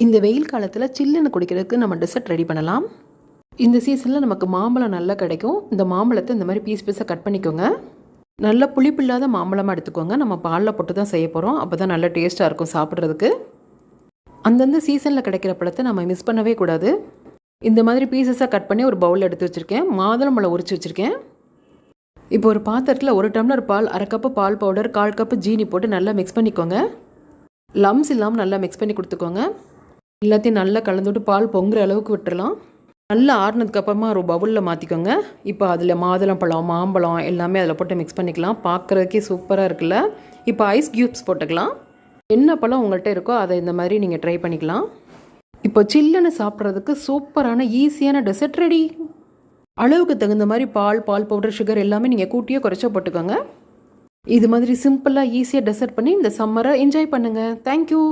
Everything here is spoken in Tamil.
இந்த வெயில் காலத்தில் சில்லுன்னு குடிக்கிறதுக்கு நம்ம டெசர்ட் ரெடி பண்ணலாம். இந்த சீசனில் நமக்கு மாம்பழம் நல்லா கிடைக்கும். இந்த மாம்பழத்தை இந்த மாதிரி பீஸ் பீஸாக கட் பண்ணிக்கோங்க. நல்ல புளிப்பில்லாத மாம்பழமாக எடுத்துக்கோங்க. நம்ம பாலில் போட்டு தான் செய்ய போகிறோம். அப்போ தான் நல்லா டேஸ்ட்டாக இருக்கும் சாப்பிட்றதுக்கு. அந்தந்த சீசனில் கிடைக்கிற பழத்தை நம்ம மிஸ் பண்ணவே கூடாது. இந்த மாதிரி பீசஸாக கட் பண்ணி ஒரு பவுலில் எடுத்து வச்சுருக்கேன். மாதுளம்பழம் உரிச்சு வச்சுருக்கேன். இப்போ ஒரு பாத்திரத்தில் 1 டம்ளர் பால், 1/2 கப்பு பால் பவுடர், 1/4 கப்பு ஜீனி போட்டு நல்லா மிக்ஸ் பண்ணிக்கோங்க. லம்ஸ் இல்லாமல் நல்லா மிக்ஸ் பண்ணி கொடுத்துக்கோங்க. எல்லாத்தையும் நல்லா கலந்துவிட்டு பால் பொங்குற அளவுக்கு விட்டுறலாம். நல்லா ஆறுனதுக்கப்புறமா ஒரு பவுலில் மாற்றிக்கோங்க. இப்போ அதில் மாதுளம்பழம், மாம்பழம் எல்லாமே அதில் போட்டு மிக்ஸ் பண்ணிக்கலாம். பார்க்குறதுக்கே சூப்பராக இருக்குல்ல. இப்போ ஐஸ் க்யூப்ஸ் போட்டுக்கலாம். என்ன பழம் உங்கள்கிட்ட இருக்கோ அதை இந்த மாதிரி நீங்கள் ட்ரை பண்ணிக்கலாம். இப்போ சில்லுன்னு சாப்பிட்றதுக்கு சூப்பரான ஈஸியான டெசர்ட் ரெடி. அளவுக்கு தகுந்த மாதிரி பால் பவுடர், சுகர் எல்லாமே நீங்கள் கூட்டியோ குறைச்சோ போட்டுக்கோங்க. இது மாதிரி சிம்பிளாக ஈஸியாக டெசர்ட் பண்ணி இந்த சம்மரை என்ஜாய் பண்ணுங்கள். தேங்க்யூ.